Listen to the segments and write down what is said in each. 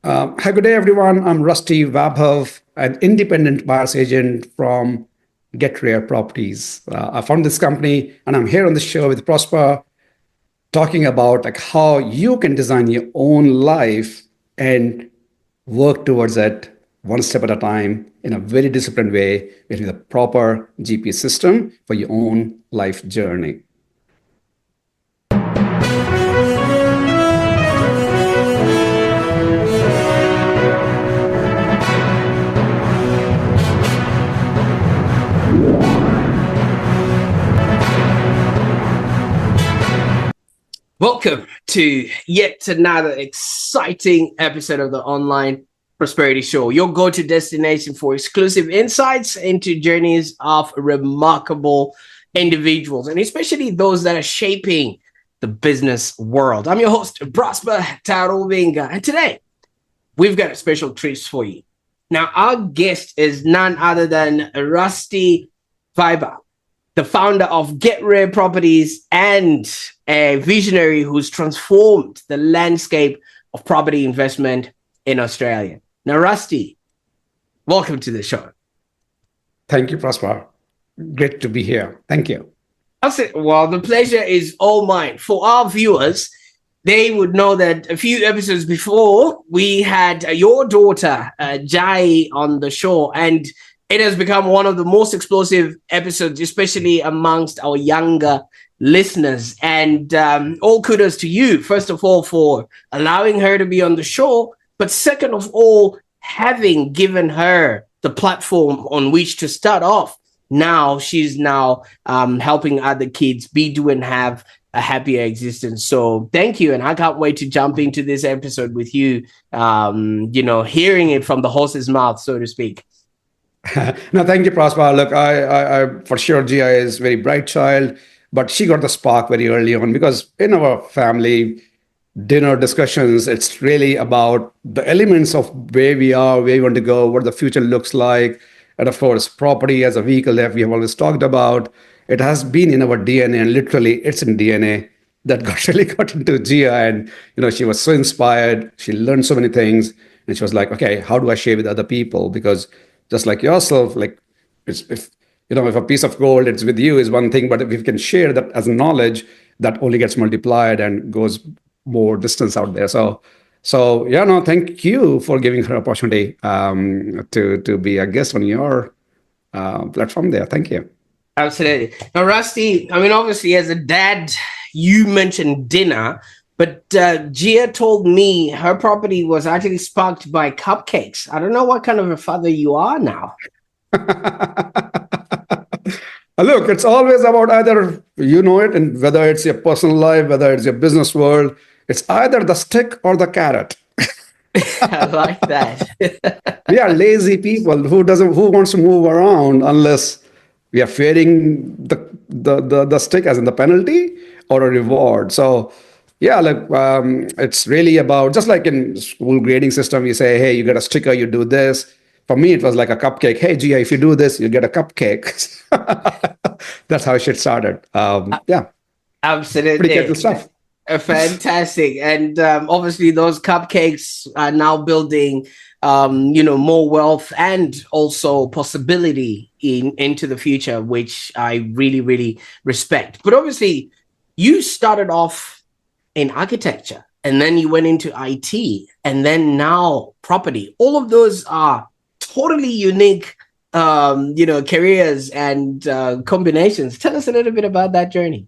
Hi, good day, everyone. I'm Rasti Vaibhav, an independent buyer's agent from Get Rare Properties. I found this company, and I'm here on the show with Prosper, talking about like how you can design your own life and work towards it one step at a time in a very disciplined way with a proper GPS system for your own life journey. Welcome to yet another exciting episode of the Online Prosperity Show, your go-to destination for exclusive insights into journeys of remarkable individuals, and especially those that are shaping the business world. I'm your host, Prosper Taruvinga, and today we've got a special treat for you. Now, our guest is none other than Rasti Vaibhav, the founder of Get Rare Properties and a visionary who's transformed the landscape of property investment in Australia. Now, Rasti, welcome to the show. Thank you, Prosper. Great to be here. Thank you. Well, the pleasure is all mine. For our viewers, they would know that a few episodes before, we had your daughter, Jai, on the show, and it has become one of the most explosive episodes, especially amongst our younger listeners. And all kudos to you, first of all, for allowing her to be on the show. But second of all, having given her the platform on which to start off. Now she's helping other kids do and have a happier existence. So thank you. And I can't wait to jump into this episode with you, hearing it from the horse's mouth, so to speak. No, thank you, Prosper. Look, I for sure, Gia is a very bright child, but she got the spark very early on because in our family dinner discussions, it's really about the elements of where we are, where we want to go, what the future looks like. And of course, property as a vehicle that we have always talked about. It has been in our DNA, and literally it's in DNA that really got into Gia. And, she was so inspired. She learned so many things. And she was like, okay, how do I share with other people? Because just like yourself, like if a piece of gold, it's with you is one thing, but if you can share that as knowledge, that only gets multiplied and goes more distance out there. So thank you for giving her opportunity to be a guest on your platform there. Thank you. Absolutely. Now, Rasti, obviously as a dad, you mentioned dinner, but Gia told me her property was actually sparked by cupcakes. I don't know what kind of a father you are now. Look, it's always about either it, and whether it's your personal life, whether it's your business world, it's either the stick or the carrot. I like that. We are lazy people who wants to move around unless we are fearing the stick as in the penalty or a reward. So yeah, it's really about, just like in school grading system, you say, hey, you get a sticker, you do this. For me, it was like a cupcake. Hey, Gia, if you do this, you get a cupcake. That's how shit started. Yeah. Absolutely. Pretty cool stuff. Fantastic. And obviously those cupcakes are now building, more wealth and also possibility into the future, which I really, really respect. But obviously you started off in architecture, and then you went into IT, and then now property. All of those are totally unique, careers and combinations. Tell us a little bit about that journey.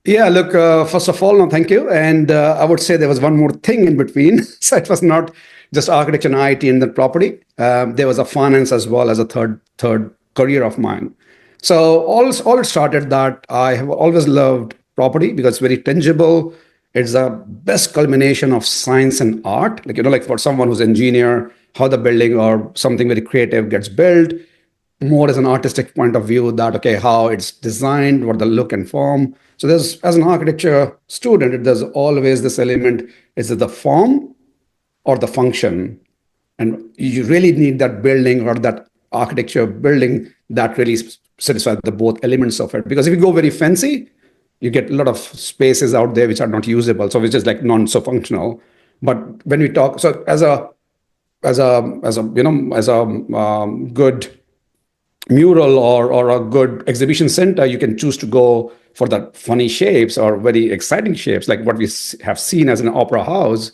Yeah, look, first of all, no, thank you. And I would say there was one more thing in between. So it was not just architecture and IT and then property. There was a finance as well as a third career of mine. So all it started that I have always loved property because it's very tangible. It's the best culmination of science and art. Like for someone who's an engineer, how the building or something very creative gets built, more as an artistic point of view that, okay, how it's designed, what the look and form. So there's, as an architecture student, there's always this element, is it the form or the function? And you really need that building or that architecture building that really satisfies the both elements of it. Because if you go very fancy, you get a lot of spaces out there which are not usable, so which is like non-so functional. But when we talk, so as a good mural or a good exhibition center, you can choose to go for the funny shapes or very exciting shapes, like what we have seen as an opera house.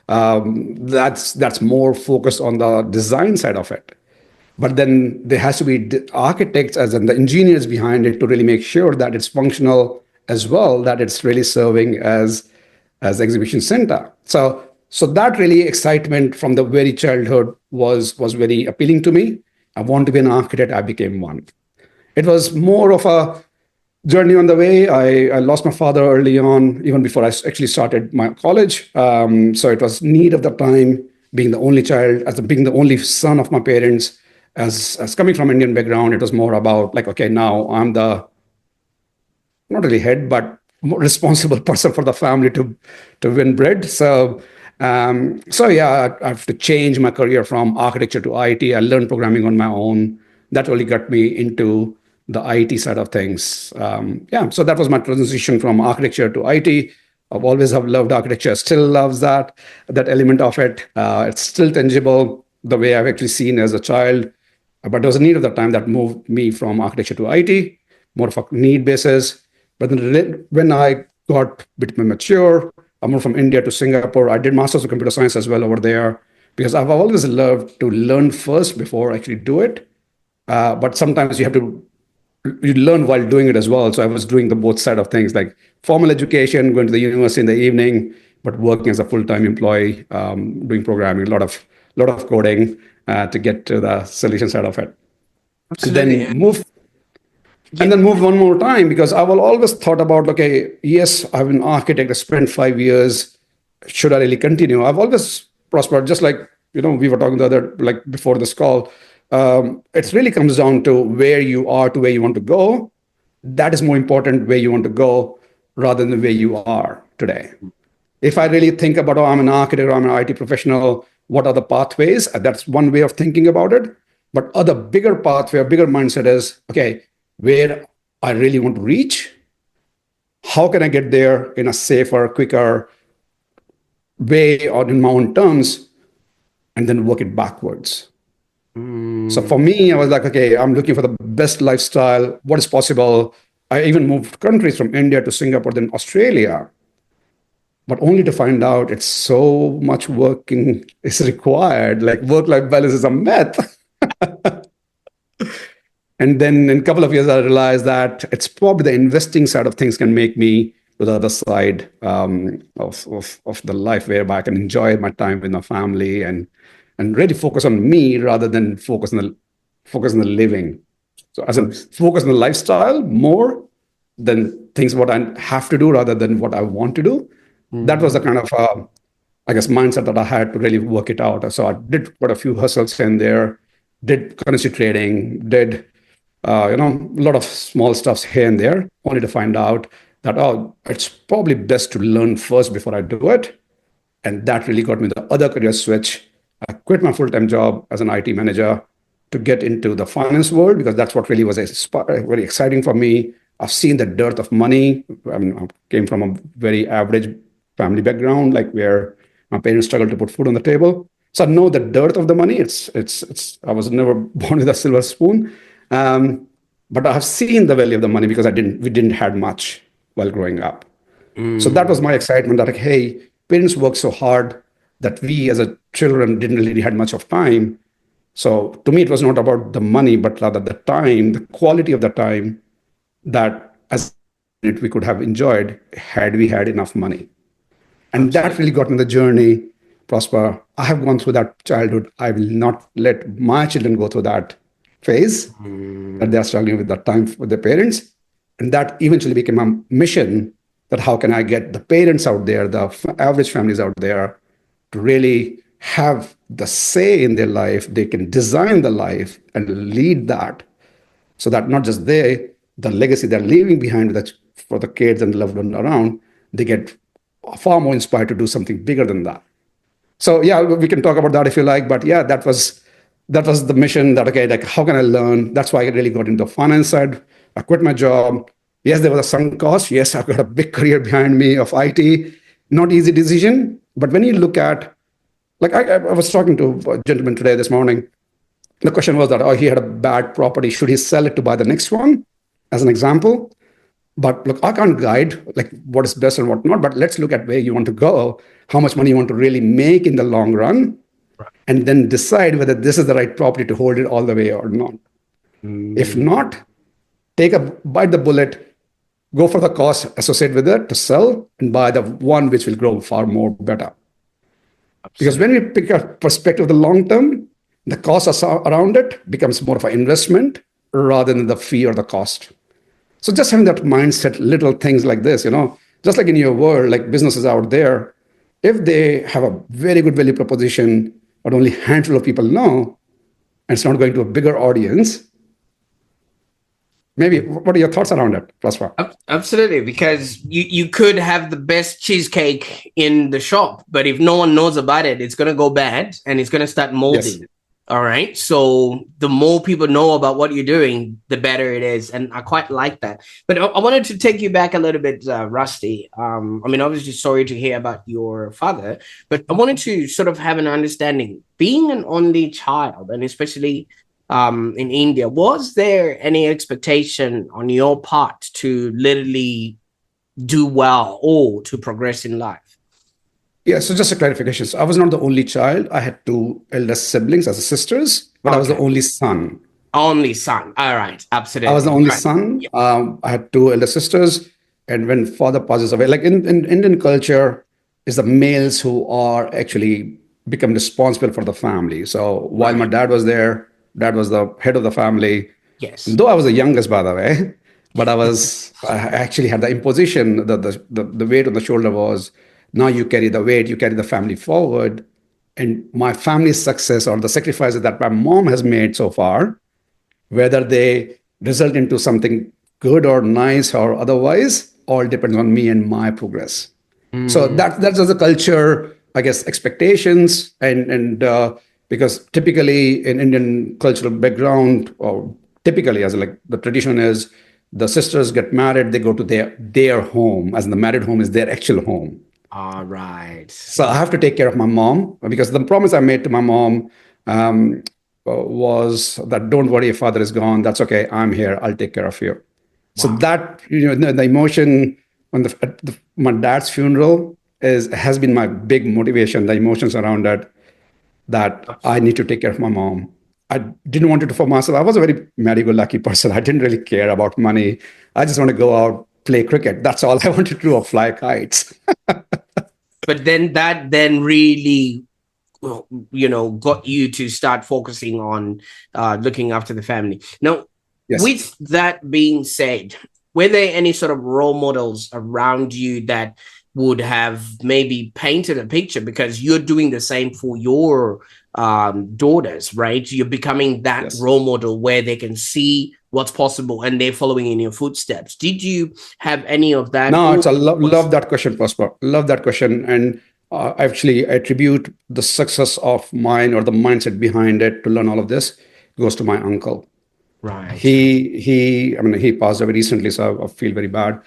That's more focused on the design side of it. But then there has to be the architects as in the engineers behind it to really make sure that it's functional as well, that it's really serving as exhibition center. So that really excitement from the very childhood was very appealing to me. I want to be an architect. I became one. It was more of a journey on the way. I lost my father early on, even before I actually started my college. So it was need of the time, being the only child, being the only son of my parents, as coming from Indian background. It was more about like, okay, now I'm the not really head, but more responsible person for the family to win bread. So yeah, I have to change my career from architecture to IT. I learned programming on my own. That really got me into the IT side of things. Yeah, so that was my transition from architecture to IT. I've always have loved architecture. Still loves that element of it. It's still tangible the way I've actually seen as a child. But there was a need of the time that moved me from architecture to IT, more of a need basis. But then when I got a bit more mature, I moved from India to Singapore. I did Masters of Computer Science as well over there because I've always loved to learn first before I actually do it. But sometimes you learn while doing it as well. So I was doing the both side of things, like formal education, going to the university in the evening, but working as a full-time employee, doing programming, a lot of coding to get to the solution side of it. Absolutely. And then move one more time because I will always thought about, okay, yes, I'm an architect. I spent 5 years. Should I really continue? I've always prospered, just like, we were talking the other, like before this call. It really comes down to where you are to where you want to go. That is more important, where you want to go rather than where you are today. If I really think about, I'm an architect or I'm an IT professional, what are the pathways? That's one way of thinking about it. But other bigger pathway, a bigger mindset is, okay, where I really want to reach, how can I get there in a safer, quicker way or in my own terms, and then work it backwards. So for me, I was like, okay, I'm looking for the best lifestyle. What is possible? I even moved countries from India to Singapore, then Australia, but only to find out it's so much working is required. Like work-life balance is a myth. And then in a couple of years, I realized that it's probably the investing side of things can make me to the other side of the life, whereby I can enjoy my time with my family and really focus on me rather than focus on the living. So as in focus on the lifestyle more than things what I have to do rather than what I want to do. That was the kind of I guess mindset that I had to really work it out. So I did quite a few hustles in there, did currency trading, did a lot of small stuffs here and there, only to find out that, it's probably best to learn first before I do it. And that really got me the other career switch. I quit my full-time job as an IT manager to get into the finance world because that's what really was very exciting for me. I've seen the dearth of money. I mean, I came from a very average family background, like where my parents struggled to put food on the table. So I know the dearth of the money. I was never born with a silver spoon. But I have seen the value of the money because we didn't have much while growing up. So that was my excitement that, like, hey, parents work so hard that we as a children didn't really had much of time. So to me, it was not about the money, but rather the time, the quality of the time that as we could have enjoyed had we had enough money. And that really got me the journey, Prosper. I have gone through that childhood. I will not let my children go through that phase that they are struggling with that time with their parents. And that eventually became a mission that how can I get the parents out there, the average families out there, to really have the say in their life. They can design the life and lead that so that not just the legacy they're leaving behind for the kids and the loved ones around, they get far more inspired to do something bigger than that. So yeah, we can talk about that if you like, but yeah, that was the mission that, okay, like how can I learn? That's why I really got into the finance side. I quit my job. Yes, there was a sunk cost. Yes, I've got a big career behind me of IT. Not easy decision. But when you look at, like I was talking to a gentleman today this morning. The question was that, oh, he had a bad property. Should he sell it to buy the next one? As an example. But look, I can't guide like what is best and what not, but let's look at where you want to go, how much money you want to really make in the long run, and then decide whether this is the right property to hold it all the way or not. If not, bite the bullet, go for the cost associated with it to sell and buy the one which will grow far more better. Because when we pick a perspective of the long term, the cost around it becomes more of an investment rather than the fee or the cost. So just having that mindset, little things like this, just like in your world, like businesses out there, if they have a very good value proposition, but only a handful of people know, and it's not going to a bigger audience, maybe, what are your thoughts around it, Prosper? Absolutely, because you could have the best cheesecake in the shop, but if no one knows about it, it's going to go bad and it's going to start molding. Yes. All right. So the more people know about what you're doing, the better it is. And I quite like that. But I wanted to take you back a little bit, Rasti. Obviously, sorry to hear about your father, but I wanted to sort of have an understanding. Being an only child, and especially in India, was there any expectation on your part to literally do well or to progress in life? Yeah, so just a clarification. So I was not the only child. I had two elder siblings as sisters, but I was the only son. Only son. All right. Absolutely. I was the only son. Yeah. I had two elder sisters. And when father passes away, like in Indian culture, is the males who are actually become responsible for the family. So while my dad was there, dad was the head of the family. Yes. Though I was the youngest, by the way, but I actually had the imposition, the weight on the shoulder was, now you carry the weight, you carry the family forward. And my family's success or the sacrifices that my mom has made so far, whether they result into something good or nice or otherwise, all depends on me and my progress. So that's just the culture, I guess, expectations. And because typically in Indian cultural background, or typically as like the tradition is, the sisters get married, they go to their home, as in the married home is their actual home. All right. So I have to take care of my mom, because the promise I made to my mom was that, don't worry, if father is gone, that's okay. I'm here. I'll take care of you. Wow. So that, the emotion on my dad's funeral has been my big motivation, the emotions around it, that I need to take care of my mom. I didn't want it for myself. I was a very merry-go-lucky person. I didn't really care about money. I just want to go out, play cricket. That's all I wanted to do, or fly kites. But then that really, got you to start focusing on looking after the family. Now, yes. With that being said, were there any sort of role models around you that would have maybe painted a picture? Because you're doing the same for your daughters, right? You're becoming that yes. role model where they can see what's possible and they're following in your footsteps. Did you have any of that? No, it's love that question, Prosper. Love that question. And actually, I attribute the success of mine or the mindset behind it to learn all of this goes to my uncle. Right. He passed away recently, so I feel very bad.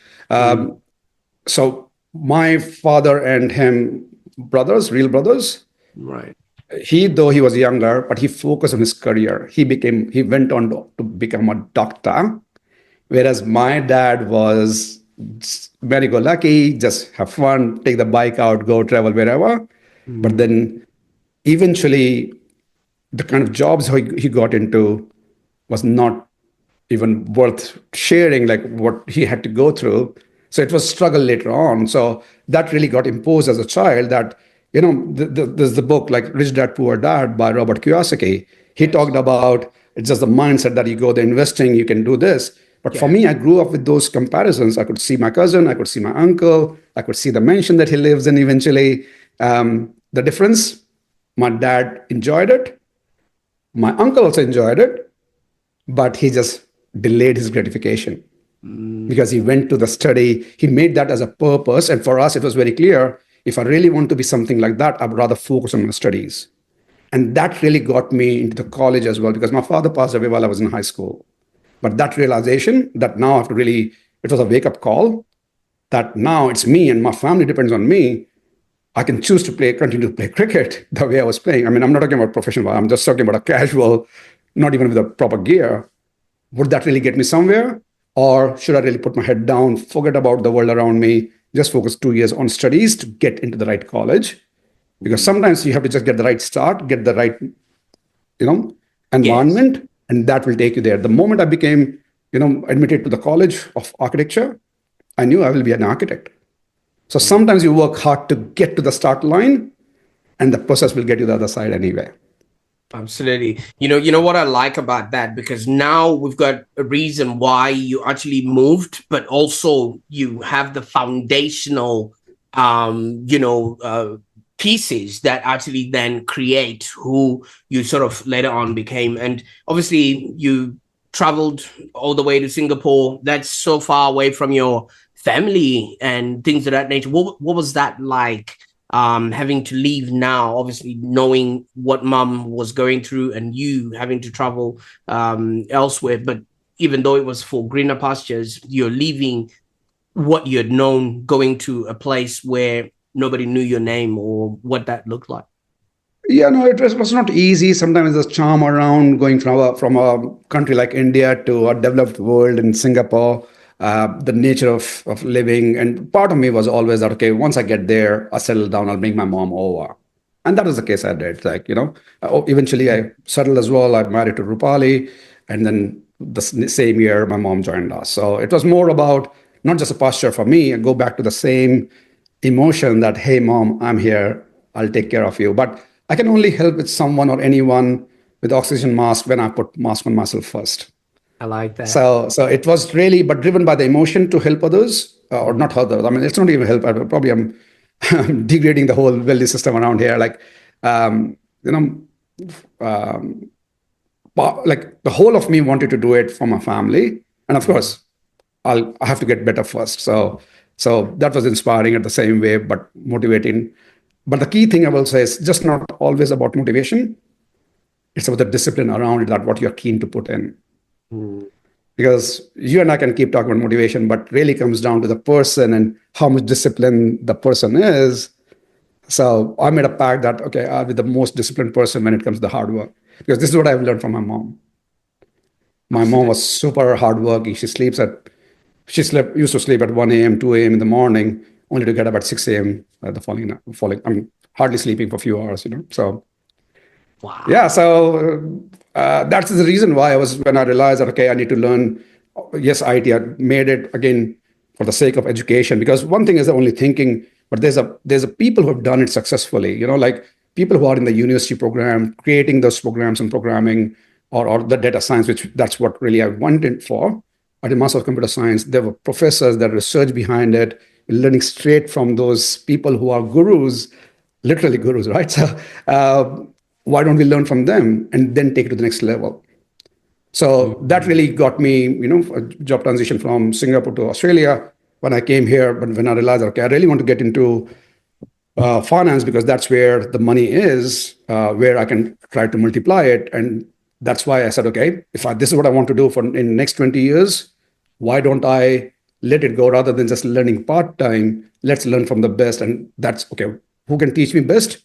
So my father and him, real brothers. Right. Though he was younger, but he focused on his career. He went on to become a doctor, whereas my dad was merry-go-lucky, just have fun, take the bike out, go travel wherever. But then eventually the kind of jobs he got into was not even worth sharing, like what he had to go through. So it was struggle later on. So that really got imposed as a child that, there's the book like Rich Dad, Poor Dad by Robert Kiyosaki. He talked about it's just the mindset that you go there investing, you can do this. But for me, I grew up with those comparisons. I could see my cousin, I could see my uncle, I could see the mansion that he lives in eventually. The difference, my dad enjoyed it. My uncle also enjoyed it, but he just delayed his gratification because he went to the study. He made that as a purpose. And for us, it was very clear. If I really want to be something like that, I'd rather focus on my studies. And that really got me into the college as well, because my father passed away while I was in high school. But that realization that now I have to it was a wake-up call, that now it's me and my family depends on me. I can choose to continue to play cricket the way I was playing. I mean, I'm not talking about professional. I'm just talking about a casual, not even with the proper gear. Would that really get me somewhere? Or should I really put my head down, forget about the world around me, just focus 2 years on studies to get into the right college? Because sometimes you have to just get the right start, get the right, Yes. environment, and that will take you there. The moment I became, admitted to the College of Architecture, I knew I will be an architect. So sometimes you work hard to get to the start line, and the process will get you the other side anyway. Absolutely. You know what I like about that, because now we've got a reason why you actually moved, but also you have the foundational, pieces that actually then create who you sort of later on became. And obviously, you traveled all the way to Singapore. That's so far away from your family and things of that nature. What was that like? Having to leave now, obviously knowing what mum was going through and you having to travel elsewhere, but even though it was for greener pastures, you're leaving what you had known, going to a place where nobody knew your name or what that looked like. Yeah, no, it was not easy. Sometimes there's charm around going from a country like India to a developed world in Singapore. The nature of living, and part of me was always that, okay, once I get there, I'll settle down, I'll bring my mom over, and that was the case I did. Like, eventually I settled as well. I married to Rupali, and then the same year my mom joined us. So it was more about not just a posture for me. I go back to the same emotion that, hey, mom, I'm here, I'll take care of you. But I can only help with someone or anyone with oxygen mask when I put mask on myself first. I like that. So it was really, but driven by the emotion to help others, or not others. I mean, it's not even help. Probably I'm degrading the whole wellness system around here. Like, um, you know, um, like the whole of me wanted to do it for my family, and of course, I have to get better first. So that was inspiring at the same way, but motivating. But the key thing I will say is just not always about motivation. It's about the discipline around it, that what you're keen to put in. Mm. Because you and I can keep talking about motivation, but really comes down to the person and how much discipline the person is. So I made a pact that, okay, I'll be the most disciplined person when it comes to the hard work. Because this is what I've learned from my mom. My mom Absolutely. was super hardworking. Used to sleep at 1 a.m., 2 a.m. in the morning, only to get up at 6 a.m. The following. I'm hardly sleeping for a few hours. So yeah, Wow. so that's the reason why when I realized that, okay, I need to learn. Yes, IT, I made it again for the sake of education, because one thing is only thinking, but there's a people who have done it successfully, like people who are in the university program, creating those programs and programming, or the data science, which that's what really I wanted for. At the Master of Computer Science, there were professors, that research behind it, learning straight from those people who are gurus, literally gurus, right? So why don't we learn from them and then take it to the next level? So that Mm. really got me, a job transition from Singapore to Australia when I came here. But when I realized, okay, I really want to get into finance, because that's where the money is, where I can try to multiply it. And that's why I said, okay, this is what I want to do for in the next 20 years, why don't I let it go rather than just learning part time? Let's learn from the best. And that's okay. Who can teach me best?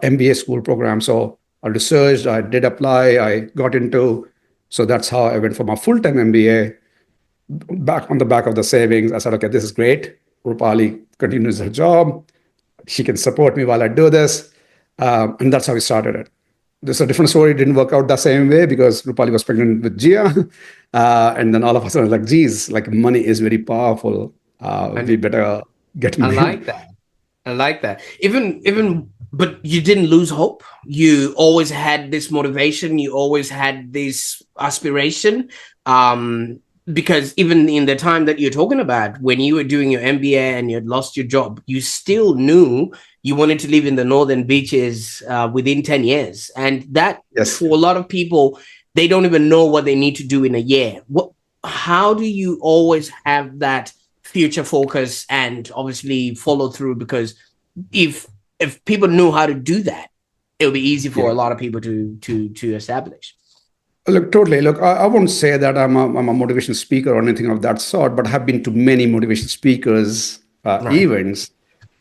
MBA school program. So I researched, I did apply, I got into. So that's how I went for my full time MBA, back on the back of the savings. I said, okay, this is great. Rupali continues her job. She can support me while I do this. And that's how we started it. This is a different story. It didn't work out the same way because Rupali was pregnant with Gia. And then all of a sudden, like, geez, like money is very powerful. We And better get I married. like that. I like that. But you didn't lose hope. You always had this motivation. You always had this aspiration. Um, because even in the time that you're talking about, when you were doing your MBA and you had lost your job, you still knew you wanted to live in the northern beaches within 10 years. And that, Yes. for a lot of people, they don't even know what they need to do in a year. How do you always have that future focus and obviously follow through? Because if people knew how to do that, it would be easy for Yeah. a lot of people to establish. Look, totally. Look, I won't say that I'm a motivation speaker or anything of that sort, but I have been to many motivation speakers Right. events.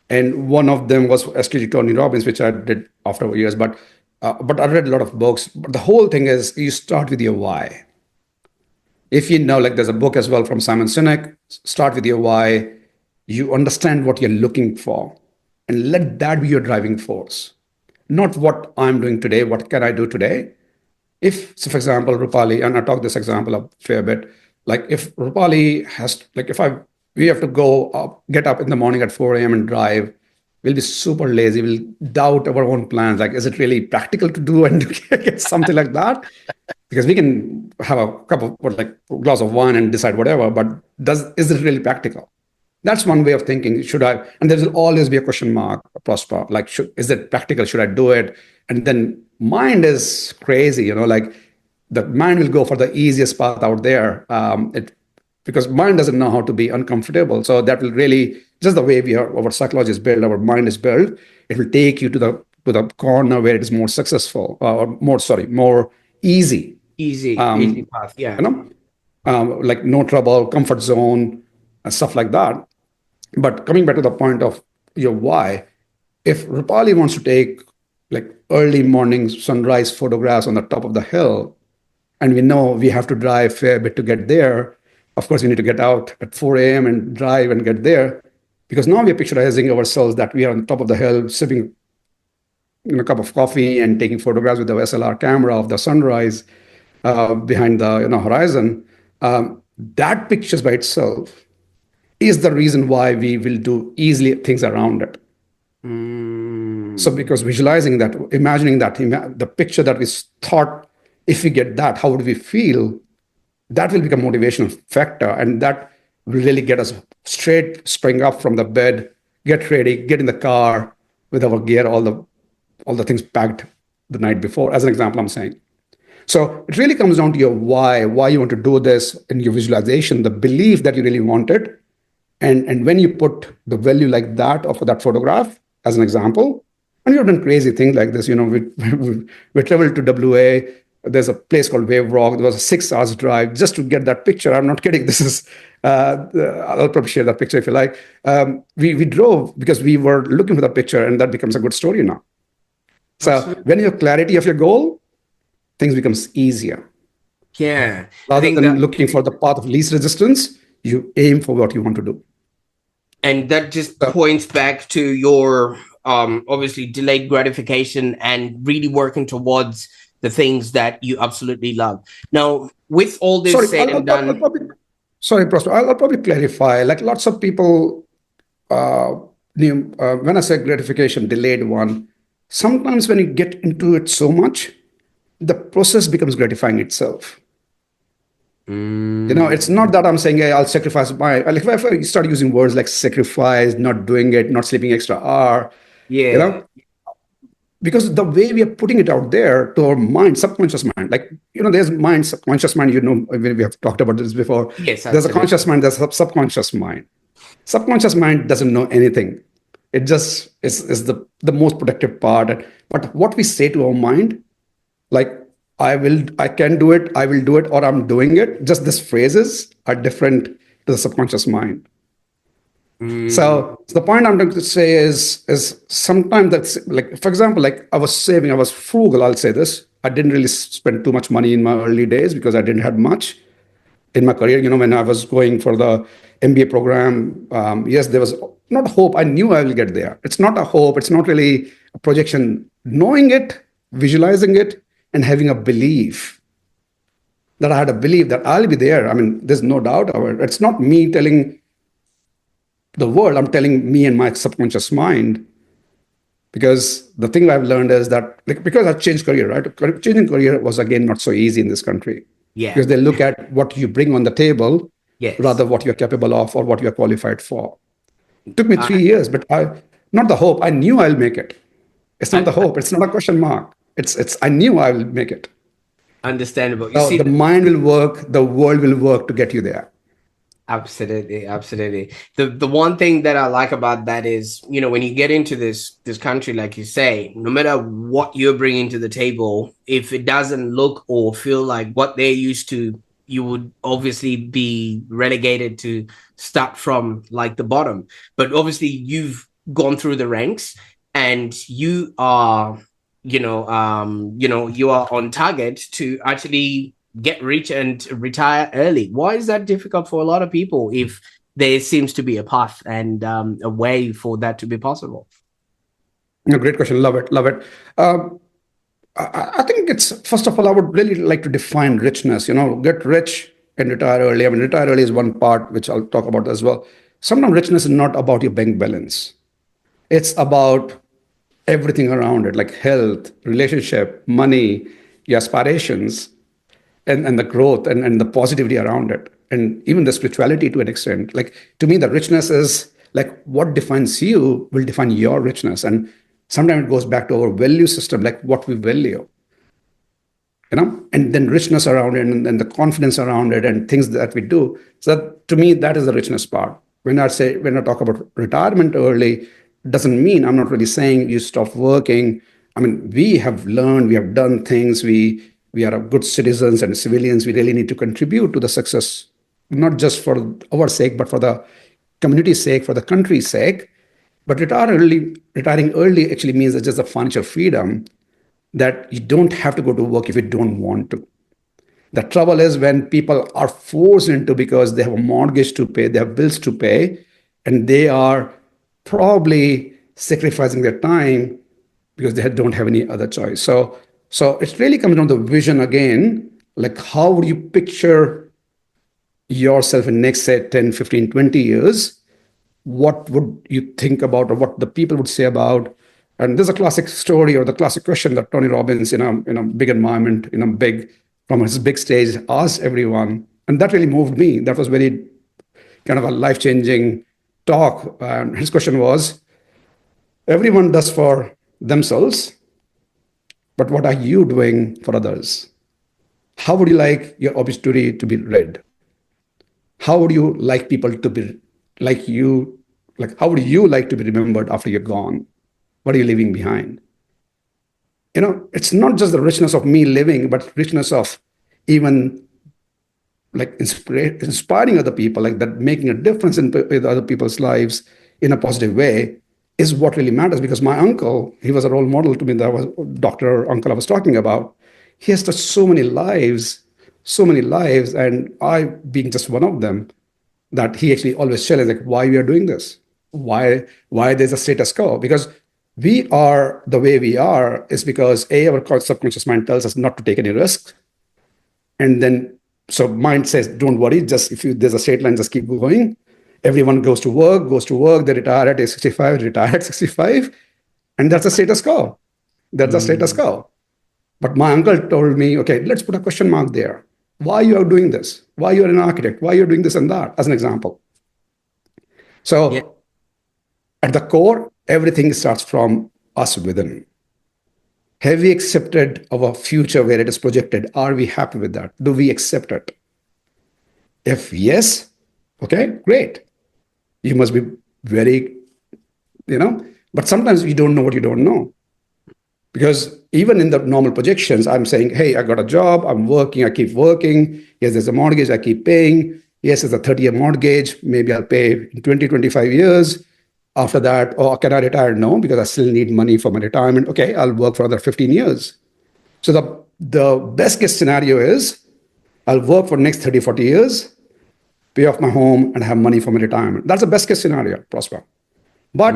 And one of them was actually Tony Robbins, which I did after years. But I read a lot of books. But the whole thing is you start with your why. If you know, like there's a book as well from Simon Sinek, start with your why. You understand what you're looking for, and let that be your driving force. Not what I'm doing today, what can I do today? If, so for example, Rupali, and I talk this example a fair bit, like if Rupali has, like if we have to go up, get up in the morning at 4 a.m. and drive, we'll be super lazy. We'll doubt our own plans. Like, is it really practical to do and get something like that? Because we can have a cup of, or like a glass of wine and decide whatever, but is it really practical? That's one way of thinking. Should I? And there will always be a question mark, Prosper. Like, is it practical? Should I do it? And then mind is crazy, like the mind will go for the easiest path out there. Because mind doesn't know how to be uncomfortable. So that will really, just the way our psychology is built, our mind is built, it will take you to the corner where it is more successful, or more easy. Easy path. Yeah. Like no trouble, comfort zone, and stuff like that. But coming back to the point of your why, if Rupali wants to take like early morning sunrise photographs on the top of the hill, and we know we have to drive a fair bit to get there, of course, we need to get out at 4 a.m. and drive and get there, because now we are picturizing ourselves that we are on the top of the hill, sipping a cup of coffee and taking photographs with the SLR camera of the sunrise behind the horizon. That pictures by itself is the reason why we will do easily things around it. So because visualizing that, imagining that, the picture that we thought, if we get that, how would we feel? That will become a motivational factor, and that will really get us spring up from the bed, get ready, get in the car with our gear, all the things packed the night before, as an example I'm saying. So it really comes down to your why you want to do this, in your visualization, the belief that you really want it. And when you put the value like that of that photograph, as an example, and we've done crazy things like this, we traveled to WA. There's a place called Wave Rock. There was a 6 hours drive just to get that picture. I'm not kidding. This is, I'll probably share that picture if you like. We drove because we were looking for the picture, and that becomes a good story now. So Absolutely. when you have clarity of your goal, things becomes easier. Yeah. Rather than looking for the path of least resistance, you aim for what you want to do. And that just points back to your obviously delayed gratification and really working towards the things that you absolutely love. Now, with all this said and done... Prosper, I'll probably clarify. Like lots of people, when I say gratification, delayed one, sometimes when you get into it so much, the process becomes gratifying itself. It's not that I'm saying, hey, I'll sacrifice like if I start using words like sacrifice, not doing it, not sleeping extra hour, because the way we are putting it out there to our mind, subconscious mind, like, there's mind, subconscious mind, we have talked about this before. Yes, there's a conscious mind, there's a subconscious mind. Subconscious mind doesn't know anything. It just is the most protective part. But what we say to our mind, like, I can do it, I will do it, or I'm doing it, just these phrases are different to the subconscious mind. So the point I'm trying to say is sometimes that's like, for example, like I was frugal, I'll say this. I didn't really spend too much money in my early days because I didn't have much in my career. When I was going for the MBA program, yes, there was not hope. I knew I will get there. It's not a hope. It's not really a projection. Knowing it, visualizing it, and having a belief that I had a belief that I'll be there. I mean, there's no doubt about it. It's not me telling the world, I'm telling me and my subconscious mind. Because the thing I've learned is that, because I've changed career, right? Changing career was, again, not so easy in this country. Yeah. Because they look at what you bring on the table, yes, rather what you're capable of or what you're qualified for. It took me 3 years, but not the hope. I knew I'll make it. It's not the hope. It's not a question mark. It's I knew I will make it. Understandable. You see, the mind will work, the world will work to get you there. Absolutely. The one thing that I like about that is, when you get into this country, like you say, no matter what you're bringing to the table, if it doesn't look or feel like what they're used to, you would obviously be relegated to start from like the bottom. But obviously you've gone through the ranks and you are, you are on target to actually get rich and retire early. Why is that difficult for a lot of people if there seems to be a path and a way for that to be possible? No, great question. Love it. Love it. I think it's, first of all, I would really like to define richness. Get rich and retire early. I mean, retire early is one part, which I'll talk about as well. Sometimes richness is not about your bank balance. It's about everything around it, like health, relationship, money, your aspirations, and the growth and the positivity around it. And even the spirituality to an extent. Like, to me, the richness is like what defines you will define your richness. And sometimes it goes back to our value system, like what we value, and then richness around it and the confidence around it and things that we do. So that, to me, that is the richness part. When I talk about retirement early, doesn't mean I'm not really saying you stop working. I mean, we have learned, we have done things, we are good citizens and civilians. We really need to contribute to the success, not just for our sake, but for the community's sake, for the country's sake. But retiring early actually means it's just a financial freedom that you don't have to go to work if you don't want to. The trouble is when people are forced into because they have a mortgage to pay, they have bills to pay, and they are probably sacrificing their time because they don't have any other choice. So it really comes down to the vision again, like how would you picture yourself in next, say, 10, 15, 20 years? What would you think about, or what the people would say about? And there's a classic story or the classic question that Tony Robbins in a big environment, from his big stage, asked everyone. And that really moved me. That was very kind of a life-changing talk. And his question was, everyone does for themselves, but what are you doing for others? How would you like your obituary to be read? How would you like people to be like you? Like, how would you like to be remembered after you're gone? What are you leaving behind? It's not just the richness of me living, but richness of even like inspiring other people, like that, making a difference in other people's lives in a positive way is what really matters. Because my uncle, he was a role model to me. That was Dr. Uncle I was talking about. He has touched so many lives, and I being just one of them, that he actually always challenged, like, why we are doing this? Why there's a status quo? Because we are the way we are is because our subconscious mind tells us not to take any risk. And then, so mind says, don't worry, just there's a straight line, just keep going. Everyone goes to work, they retire at age 65, retire at 65. And that's a status quo. That's a status quo. But my uncle told me, okay, let's put a question mark there. Why you are doing this? Why you're an architect? Why you're doing this and that, as an example. So at the core, everything starts from us within. Have we accepted our future where it is projected? Are we happy with that? Do we accept it? If yes, okay, great. You must be very, but sometimes you don't know what you don't know. Because even in the normal projections, I'm saying, hey, I got a job, I'm working, I keep working. Yes, there's a mortgage, I keep paying. Yes, it's a 30-year mortgage. Maybe I'll pay in 20, 25 years. After that, can I retire? No, because I still need money for my retirement. Okay, I'll work for another 15 years. So the best case scenario is I'll work for the next 30, 40 years, pay off my home, and have money for my retirement. That's the best case scenario, Prosper. But,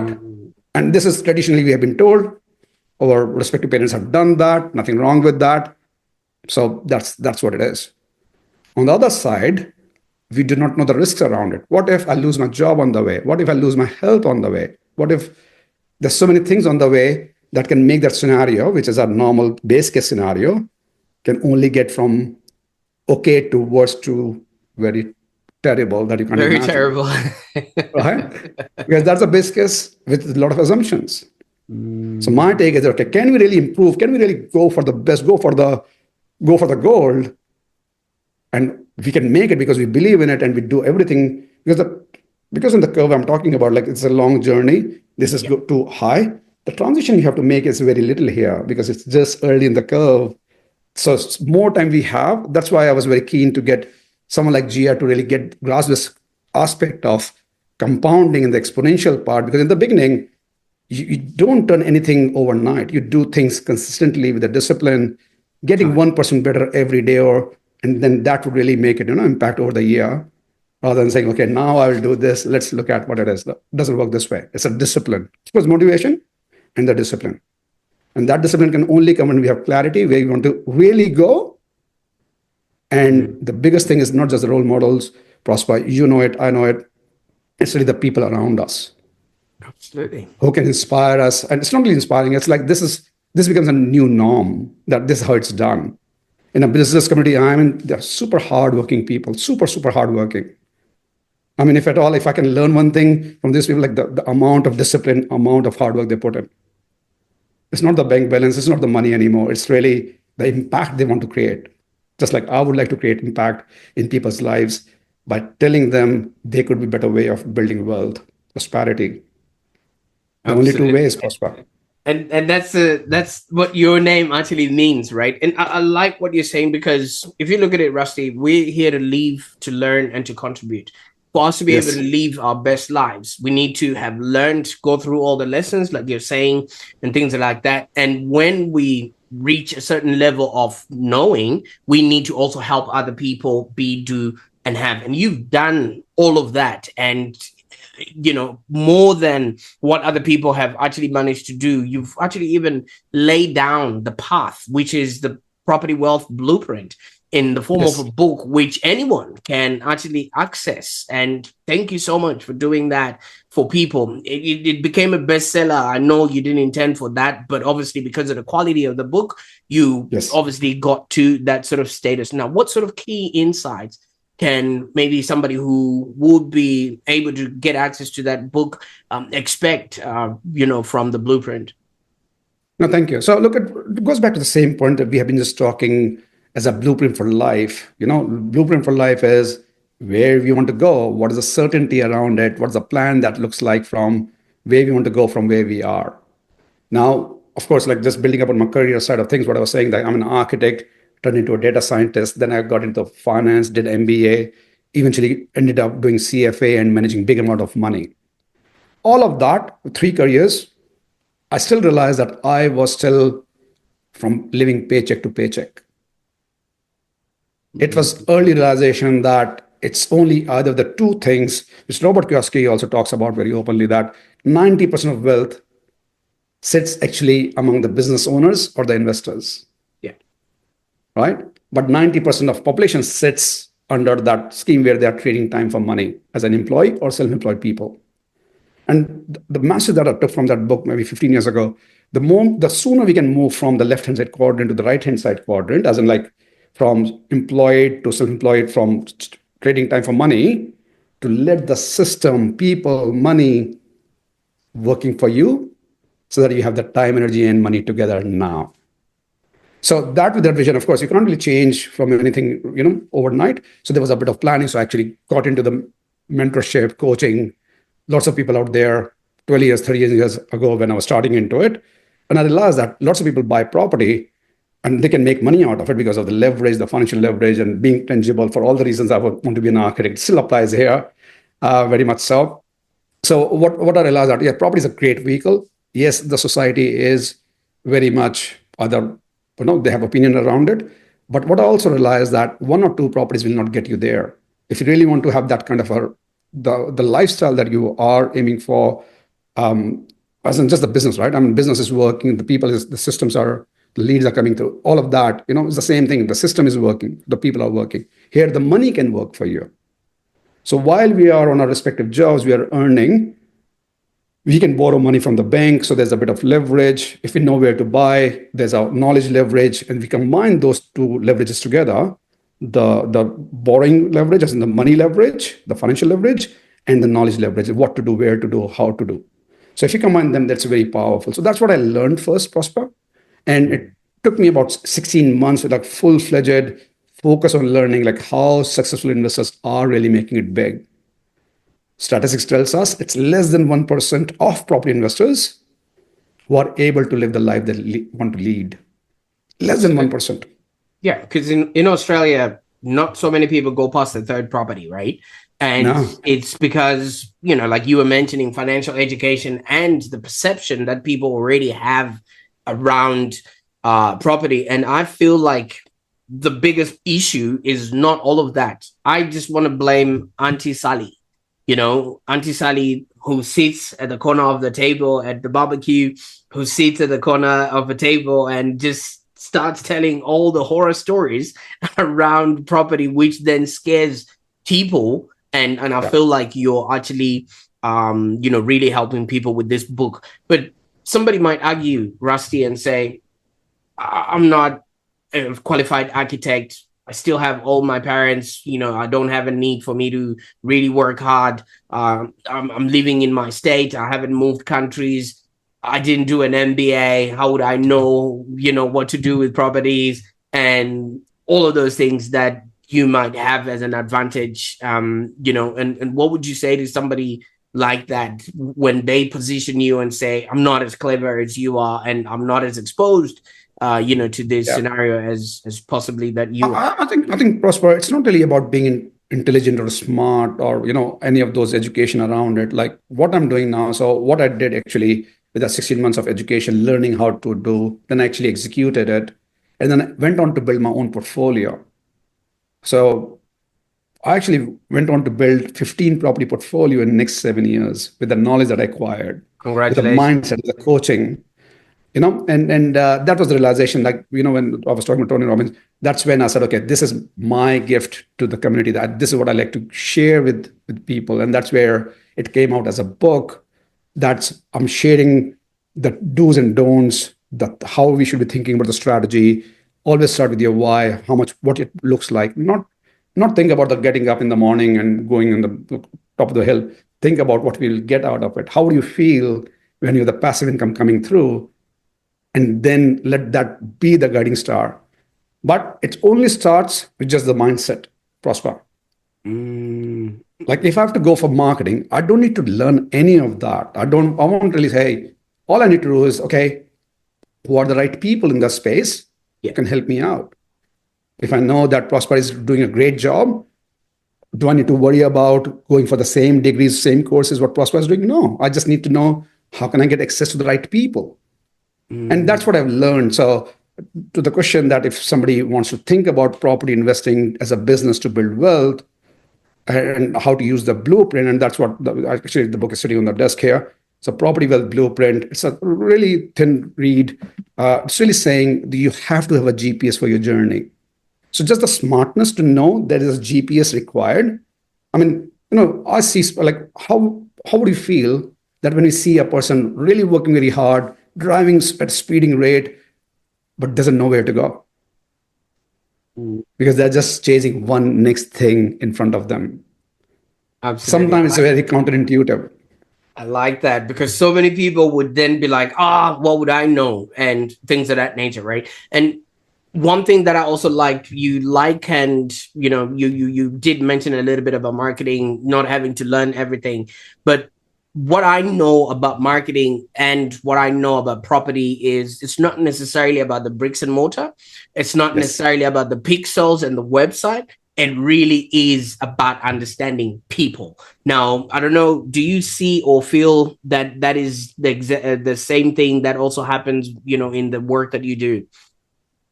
and this is traditionally we have been told, our respective parents have done that, nothing wrong with that. So that's what it is. On the other side, we do not know the risks around it. What if I lose my job on the way? What if I lose my health on the way? What if there's so many things on the way that can make that scenario, which is our normal base case scenario, can only get from okay to worse to very terrible that you can't imagine. Very terrible. Right? Because that's a base case with a lot of assumptions. So my take is, okay, can we really improve? Can we really go for the best, go for the gold? And we can make it because we believe in it and we do everything. Because in the curve I'm talking about, like, it's a long journey. This is too high. The transition you have to make is very little here because it's just early in the curve. So more time we have. That's why I was very keen to get someone like Gia to really grasp this aspect of compounding in the exponential part. Because in the beginning, you don't turn anything overnight. You do things consistently with a discipline, getting 1% better every day, and then that would really make it, impact over the year, rather than saying, okay, now I will do this. Let's look at what it is. It doesn't work this way. It's a discipline. Of course, motivation and the discipline. And that discipline can only come when we have clarity where we want to really go. And the biggest thing is not just the role models, Prosper. You know it, I know it. It's really the people around us. Absolutely. Who can inspire us. And it's not really inspiring. It's like this becomes a new norm, that this is how it's done. In a business community I'm in, they're super hardworking people, super, super hardworking. I mean, if at all, if I can learn one thing from these people, like the amount of discipline, amount of hard work they put in. It's not the bank balance, it's not the money anymore. It's really the impact they want to create. Just like I would like to create impact in people's lives by telling them there could be a better way of building wealth, prosperity. The only two ways, Prosper. And that's what your name actually means, right? And I like what you're saying, because if you look at it, Rusty, we're here to live, to learn, and to contribute. For us to be able to live our best lives, we need to have learned, go through all the lessons, like you're saying, and things like that. And when we reach a certain level of knowing, we need to also help other people be, do, and have. And you've done all of that, and more than what other people have actually managed to do. You've actually even laid down the path, which is the property wealth blueprint, in the form of a book, which anyone can actually access. And thank you so much for doing that for people. It became a bestseller. I know you didn't intend for that, but obviously because of the quality of the book, you obviously got to that sort of status. Now, what sort of key insights can maybe somebody who would be able to get access to that book expect, from the blueprint? No, thank you. So look, it goes back to the same point that we have been just talking as a blueprint for life. Blueprint for life is where we want to go, what is the certainty around it, what's the plan that looks like from where we want to go from where we are. Now, of course, like just building up on my career side of things, what I was saying, that I'm an architect, turned into a data scientist, then I got into finance, did MBA, eventually ended up doing CFA and managing big amount of money. All of that, 3 careers, I still realized that I was still from living paycheck to paycheck. It was early realization that it's only either the two things, which Robert Kiyosaki also talks about very openly, that 90% of wealth sits actually among the business owners or the investors. Yeah. Right? But 90% of population sits under that scheme where they are trading time for money as an employee or self-employed people. And the message that I took from that book maybe 15 years ago, the sooner we can move from the left-hand side quadrant to the right-hand side quadrant, as in like from employed to self-employed, from trading time for money, to let the system, people, money working for you so that you have the time, energy, and money together now. So that with that vision, of course, you can't really change from anything, overnight. So there was a bit of planning. So I actually got into the mentorship, coaching, lots of people out there 20 years, 30 years ago when I was starting into it. And I realized that lots of people buy property and they can make money out of it because of the leverage, the financial leverage, and being tangible for all the reasons I would want to be an architect. It still applies here, very much so. So what I realized that, property is a great vehicle. Yes, the society is very much other, they have opinion around it. But what I also realized that 1 or 2 properties will not get you there. If you really want to have that kind of the lifestyle that you are aiming for, as in just the business, right? I mean, business is working, the systems are, the leads are coming through, all of that, it's the same thing. The system is working, the people are working. Here, the money can work for you. So while we are on our respective jobs, we are earning, we can borrow money from the bank. So there's a bit of leverage. If we know where to buy, there's our knowledge leverage. And we combine those 2 leverages together, the borrowing leverage, as in the money leverage, the financial leverage, and the knowledge leverage, what to do, where to do, how to do. So if you combine them, that's very powerful. So that's what I learned first, Prosper. And it took me about 16 months with like full-fledged focus on learning like how successful investors are really making it big. Statistics tells us it's less than 1% of property investors who are able to live the life they want to lead. Less than 1%. Yeah, because in Australia, not so many people go past the third property, right? And No. it's because, like you were mentioning, financial education and the perception that people already have around property. And I feel like the biggest issue is not all of that. I just want to blame Auntie Sally. Auntie Sally, who sits at the corner of the table at the barbecue, who sits at the corner of a table and just starts telling all the horror stories around property, which then scares people. And I feel like you're actually, really helping people with this book. But somebody might argue, Rusty, and say, I'm not a qualified architect. I still have all my parents. I don't have a need for me to really work hard. I'm living in my state. I haven't moved countries. I didn't do an MBA. How would I know, what to do with properties and all of those things that you might have as an advantage? And what would you say to somebody like that when they position you and say, I'm not as clever as you are, and I'm not as exposed to this scenario as possibly that you are? I think Prosper, it's not really about being intelligent or smart or any of those education around it. Like what I'm doing now. So what I did actually with the 16 months of education, learning how to do, then I actually executed it, and then I went on to build my own portfolio. So I actually went on to build 15 property portfolio in the next 7 years with the knowledge that I acquired, with the Congratulations. mindset, the coaching, and that was the realization, like when I was talking to Tony Robbins, that's when I said, okay, this is my gift to the community, that this is what I like to share with people. And that's where it came out as a book. That's I'm sharing the do's and don'ts, that how we should be thinking about the strategy. Always start with your why, what it looks like. Not think about the getting up in the morning and going on the top of the hill. Think about what we'll get out of it. How do you feel when you have the passive income coming through? And then let that be the guiding star. But it only starts with just the mindset, Prosper. Like if I have to go for marketing, I don't need to learn any of that. I won't really say, all I need to do is, okay, who are the right people in the space who can help me out? If I know that Prosper is doing a great job, do I need to worry about going for the same degrees, same courses what Prosper is doing? No, I just need to know how can I get access to the right people. And that's what I've learned. So, to the question that if somebody wants to think about property investing as a business to build wealth and how to use the blueprint, and that's what actually the book is sitting on the desk here. So, Property Wealth Blueprint. It's a really thin read. It's really saying that you have to have a GPS for your journey. So, just the smartness to know there is a GPS required. I mean, I see like how would you feel that when you see a person really working very hard, driving at a speeding rate, but doesn't know where to go because they're just chasing one next thing in front of them. Absolutely. Sometimes it's very counterintuitive. I like that because so many people would then be like, what would I know? And things of that nature, right? And one thing that I also liked, and you did mention a little bit about marketing, not having to learn everything. But what I know about marketing and what I know about property is it's not necessarily about the bricks and mortar. It's not necessarily about the pixels and the website. It really is about understanding people. Now, I don't know, do you see or feel that that is the same thing that also happens, in the work that you do?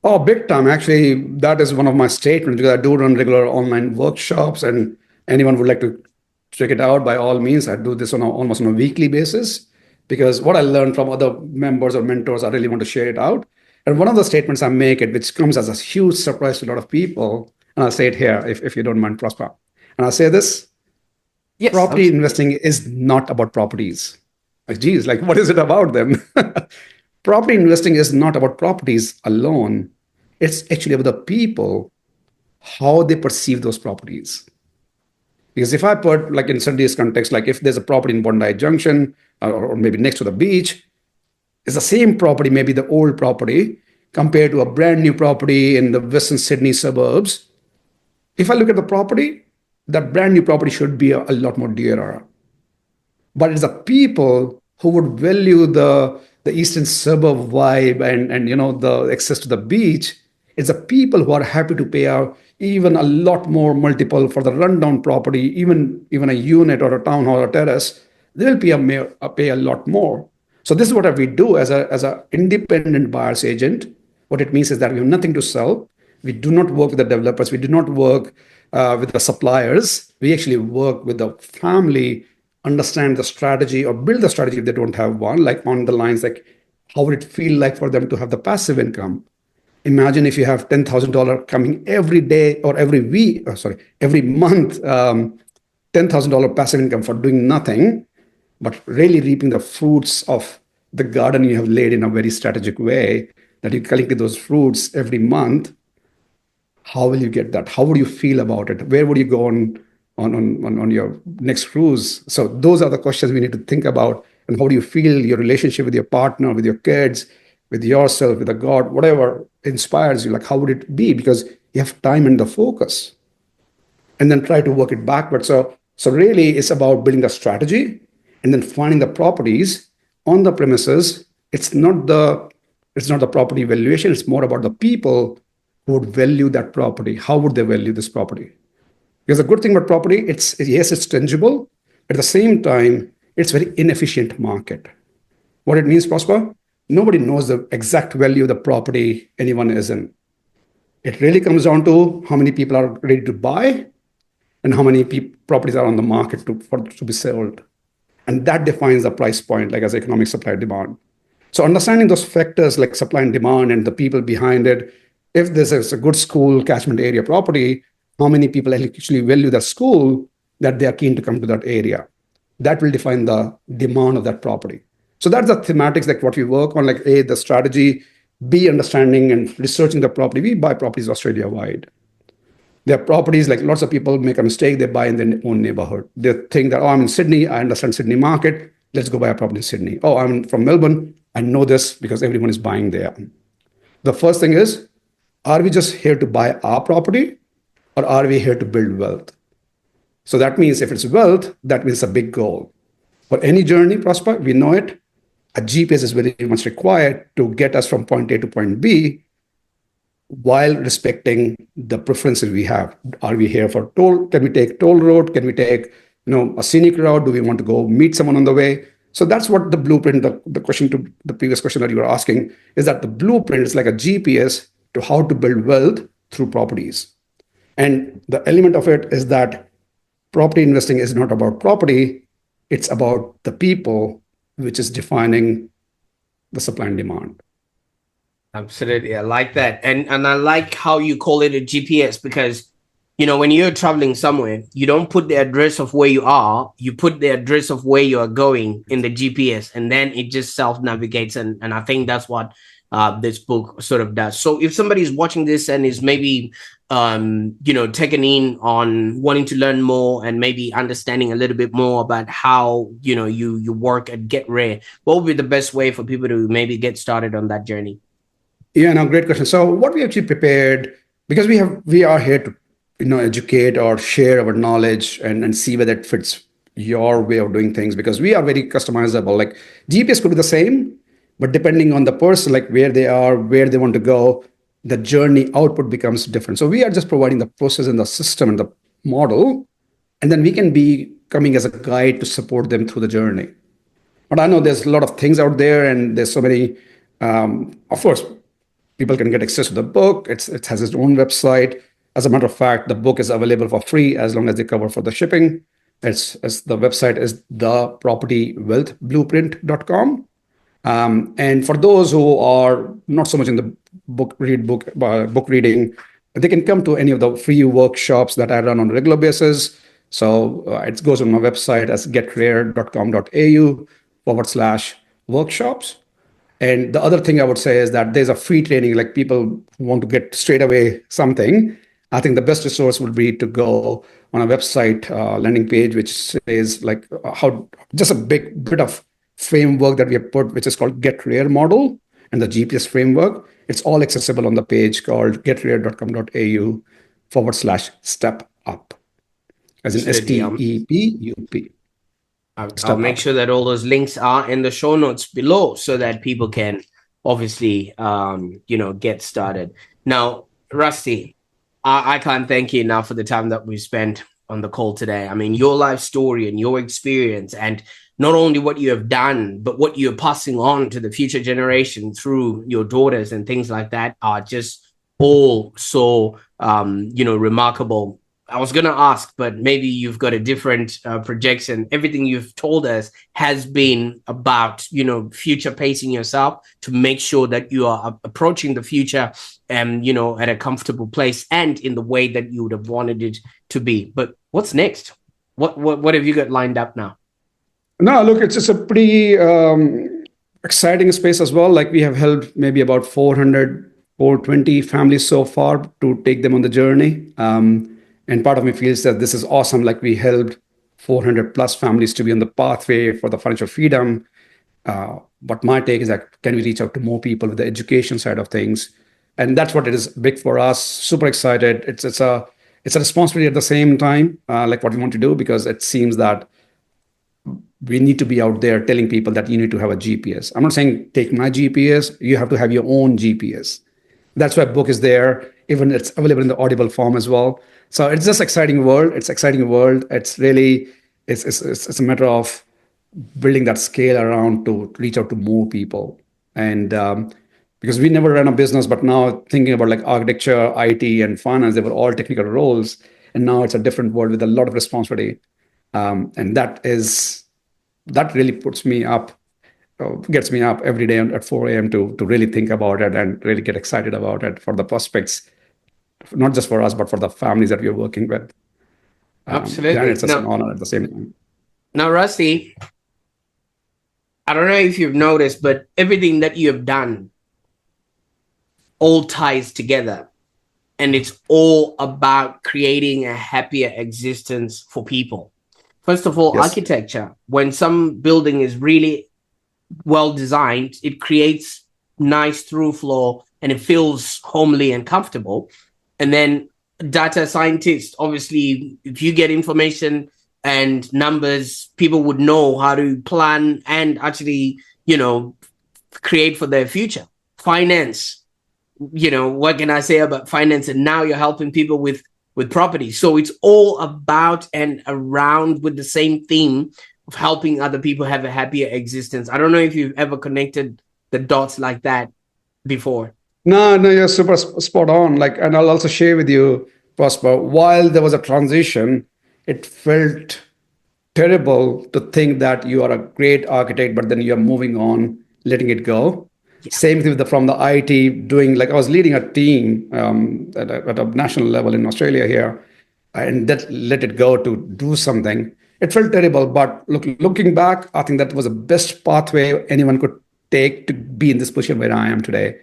Oh, big time. Actually, that is one of my statements because I do run regular online workshops, and anyone would like to check it out, by all means. I do this almost on a weekly basis because what I learned from other members or mentors, I really want to share it out. And one of the statements I make, which comes as a huge surprise to a lot of people, and I'll say it here if you don't mind, Prosper. And I'll say this: Yes, property absolutely. investing is not about properties. Like, geez, like what is it about them? Property investing is not about properties alone. It's actually about the people, how they perceive those properties. Because if I put, like in Sunday's context, like if there's a property in Bondi Junction or maybe next to the beach, it's the same property, maybe the old property, compared to a brand new property in the Western Sydney suburbs. If I look at the property, that brand new property should be a lot more dearer. But it's the people who would value the eastern suburb vibe and the access to the beach. It's the people who are happy to pay even a lot more multiple for the rundown property, even a unit or a town hall or terrace. They will pay a lot more. So this is what we do as a independent buyer's agent. What it means is that we have nothing to sell. We do not work with the developers. We do not work with the suppliers. We actually work with the family, understand the strategy or build the strategy if they don't have one, like on the lines like how would it feel like for them to have the passive income? Imagine if you have $10,000 coming every day or every week, every month, $10,000 passive income for doing nothing, but really reaping the fruits of the garden you have laid in a very strategic way, that you collect those fruits every month. How will you get that? How would you feel about it? Where would you go on your next cruise? So those are the questions we need to think about. And how do you feel your relationship with your partner, with your kids, with yourself, with the God, whatever inspires you, like how would it be? Because you have time and the focus. And then try to work it backwards. So really it's about building a strategy and then finding the properties on the premises. It's not the property valuation, it's more about the people who would value that property. How would they value this property? Because the good thing about property, it's tangible. At the same time, it's very inefficient market. What it means, Prosper? Nobody knows the exact value of the property anyone is in. It really comes down to how many people are ready to buy and how many properties are on the market to be sold. And that defines the price point, like as economic supply and demand. So understanding those factors like supply and demand and the people behind it, if this is a good school catchment area property, how many people actually value the school that they are keen to come to that area? That will define the demand of that property. So that's the thematics, like what we work on, like A, the strategy, B, understanding and researching the property. We buy properties Australia-wide. There are properties, like lots of people make a mistake, they buy in their own neighborhood. They think that, oh, I'm in Sydney, I understand Sydney market, let's go buy a property in Sydney. Oh, I'm from Melbourne, I know this because everyone is buying there. The first thing is, are we just here to buy our property or are we here to build wealth? So that means if it's wealth, that means a big goal. For any journey, Prosper, we know it, a GPS is very much required to get us from point A to point B while respecting the preferences we have. Are we here for toll? Can we take toll road? Can we take a scenic route? Do we want to go meet someone on the way? So that's what the blueprint, the question to the previous question that you were asking, is that the blueprint is like a GPS to how to build wealth through properties. And the element of it is that property investing is not about property, it's about the people, which is defining the supply and demand. Absolutely. I like that. And I like how you call it a GPS because, when you're traveling somewhere, you don't put the address of where you are, you put the address of where you are going in the GPS, and then it just self-navigates. And I think that's what this book sort of does. So if somebody's watching this and is maybe, taken in on wanting to learn more and maybe understanding a little bit more about how, you work at Get Rare, what would be the best way for people to maybe get started on that journey? Yeah, no, great question. So what we actually prepared, because we are here to educate or share our knowledge and see whether it fits your way of doing things, because we are very customizable. Like GPS could be the same, but depending on the person, like where they are, where they want to go, the journey output becomes different. So we are just providing the process and the system and the model, and then we can be coming as a guide to support them through the journey. But I know there's a lot of things out there, and there's so many. Of course, people can get access to the book. It has its own website. As a matter of fact, the book is available for free as long as they cover for the shipping. The website is thepropertywealthblueprint.com. And for those who are not so much in the book reading, they can come to any of the free workshops that I run on a regular basis. So it goes on my website as getrare.com.au/workshops. And the other thing I would say is that there's a free training, like people who want to get straight away something. I think the best resource would be to go on a website landing page, which says like how just a big bit of framework that we have put, which is called Get Rare model and the GPS framework. It's all accessible on the page called getrare.com.au/step up, as in STEPUP. I'll make sure that all those links are in the show notes below so that people can obviously, get started. Now, Rusty, I can't thank you enough for the time that we spent on the call today. I mean, your life story and your experience, and not only what you have done, but what you're passing on to the future generation through your daughters and things like that, are just all so, remarkable. I was going to ask, but maybe you've got a different projection. Everything you've told us has been about, future pacing yourself to make sure that you are approaching the future and, at a comfortable place and in the way that you would have wanted it to be. But what's next? What have you got lined up now? No, look, it's a pretty exciting space as well. Like we have helped maybe about 400 or 20 families so far to take them on the journey. And part of me feels that this is awesome. Like we helped 400 plus families to be on the pathway for the financial freedom. But my take is that can we reach out to more people with the education side of things? And that's what it is big for us. Super excited. It's a responsibility at the same time, like what we want to do, because it seems that we need to be out there telling people that you need to have a GPS. I'm not saying take my GPS. You have to have your own GPS. That's why book is there. Even it's available in the audible form as well. So it's just exciting world. It's exciting world. It's really it's a matter of building that scale around to reach out to more people. And because we never ran a business, but now thinking about like architecture, IT, and finance, they were all technical roles, and now it's a different world with a lot of responsibility. And that really puts me up, gets me up every day at 4 a.m. to really think about it and really get excited about it for the prospects, not just for us, but for the families that we're working with. Absolutely. And it's just an honor at the same time. Now, Rusty, I don't know if you've noticed, but everything that you have done all ties together. And it's all about creating a happier existence for people. First of all, yes. Architecture. When some building is really well designed, it creates nice through flow and it feels homely and comfortable. And then data scientists, obviously, if you get information and numbers, people would know how to plan and actually, create for their future. Finance, what can I say about finance? And now you're helping people with property. So it's all about and around with the same theme of helping other people have a happier existence. I don't know if you've ever connected the dots like that before. No, you're super spot on. Like, and I'll also share with you, Prosper, while there was a transition, it felt terrible to think that you are a great architect, but then you're moving on, letting it go. Yeah. Same thing from the IT doing, like I was leading a team at a national level in Australia here, and that let it go to do something. It felt terrible, but looking back, I think that was the best pathway anyone could take to be in this position where I am today.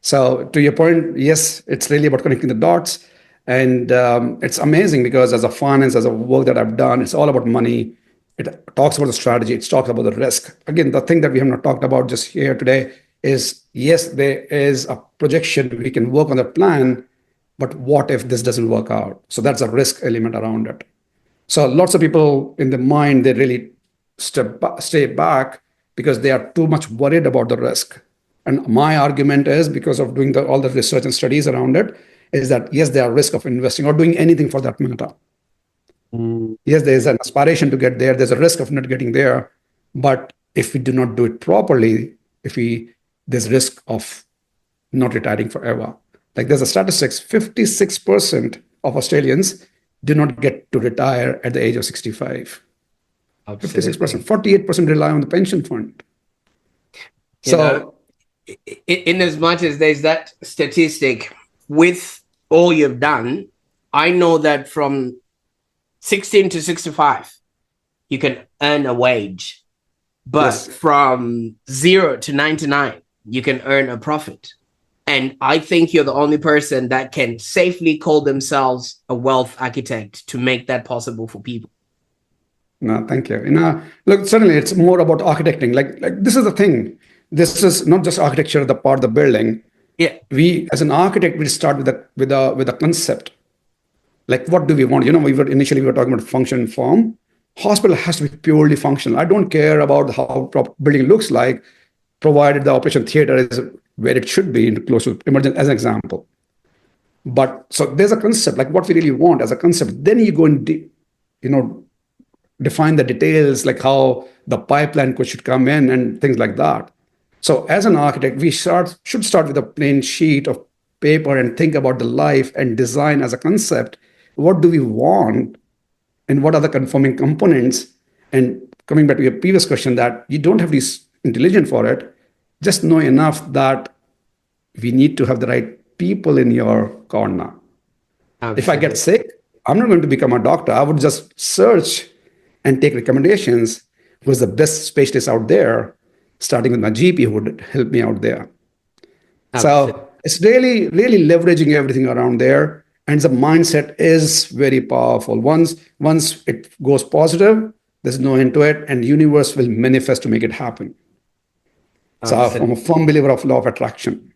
So to your point, yes, it's really about connecting the dots. And it's amazing because as a work that I've done, it's all about money. It talks about the strategy. It talks about the risk. Again, the thing that we have not talked about just here today is, yes, there is a projection. We can work on the plan, but what if this doesn't work out? So that's a risk element around it. So lots of people in the mind, they really stay back because they are too much worried about the risk. And my argument is, because of doing all the research and studies around it, is that yes, there are risk of investing or doing anything for that matter. Yes, there is an aspiration to get there. There's a risk of not getting there. But if we do not do it properly, there's risk of not retiring forever. Like there's a statistics, 56% of Australians do not get to retire at the age of 65. Absolutely. 56%, 48% rely on the pension fund. In as much as there's that statistic, with all you've done, I know that from 16 to 65, you can earn a wage. But yes, from 0 to 99, you can earn a profit. And I think you're the only person that can safely call themselves a wealth architect to make that possible for people. No, thank you. Look, certainly it's more about architecting. Like this is the thing. This is not just architecture, the part of the building. Yeah. We, as an architect, we start with a concept. Like, what do we want? Initially we were talking about function and form. Hospital has to be purely functional. I don't care about how building looks like, provided the operation theater is where it should be, close to emergent, as an example. But so there's a concept, like what we really want as a concept. Then you go and, define the details, like how the pipeline should come in and things like that. So as an architect, we should start with a plain sheet of paper and think about the life and design as a concept. What do we want and what are the conforming components? And coming back to your previous question, that you don't have to be intelligent for it, just know enough that we need to have the right people in your corner. If I get Absolutely. sick, I'm not going to become a doctor. I would just search and take recommendations. Who's the best specialist out there, starting with my GP who would help me out there. Absolutely. So it's really, really leveraging everything around there. And the mindset is very powerful. Once it goes positive, there's no end to it, and universe will manifest to make it happen. So I'm a Absolutely. firm believer of law of attraction.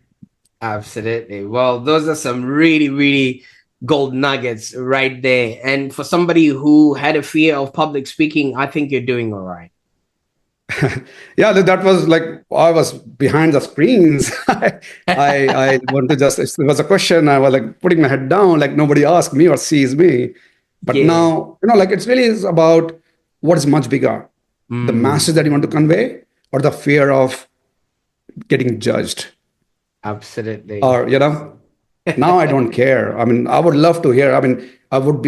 Absolutely. Well, those are some really, really gold nuggets right there. And for somebody who had a fear of public speaking, I think you're doing all right. Yeah, that was like I was behind the screens. I want to just, if there was a question, I was like putting my head down, like nobody asked me or sees me. But Yeah. now, like it's really is about what is much bigger, the Mm, message that you want to convey, or the fear of getting judged, absolutely. or now I don't care. I mean, I would love to hear. I mean, I would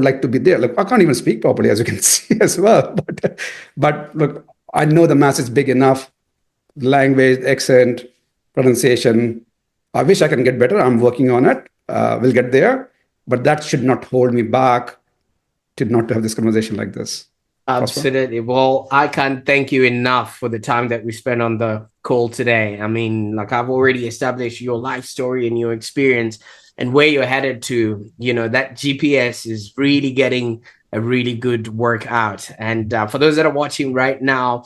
like to be there. Like I can't even speak properly, as you can see as well. But look, I know the mass is big enough. Language, accent, pronunciation. I wish I can get better. I'm working on it. We'll get there. But that should not hold me back to not to have this conversation like this. Prosper. Absolutely. Well, I can't thank you enough for the time that we spent on the call today. I mean, like I've already established your life story and your experience and where you're headed to. That GPS is really getting a really good work out. And for those that are watching right now,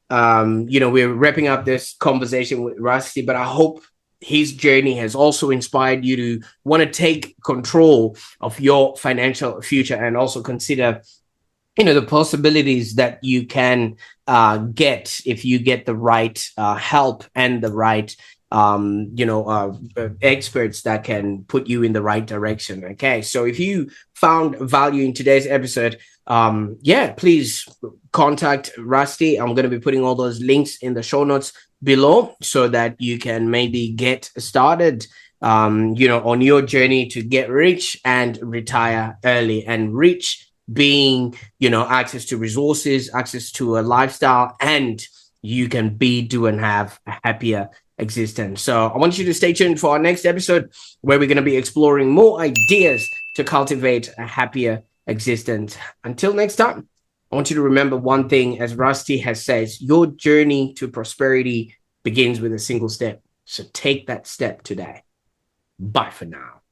we're wrapping up this conversation with Rusty, but I hope his journey has also inspired you to want to take control of your financial future and also consider the possibilities that you can get if you get the right help and the right experts that can put you in the right direction. Okay, so if you found value in today's episode, please contact Rusty. I'm going to be putting all those links in the show notes below so that you can maybe get started on your journey to get rich and retire early. And rich being access to resources, access to a lifestyle, and you can do and have a happier existence. So I want you to stay tuned for our next episode where we're going to be exploring more ideas to cultivate a happier existence. Until next time, I want you to remember one thing, as Rusty has said: your journey to prosperity begins with a single step. So take that step today. Bye for now.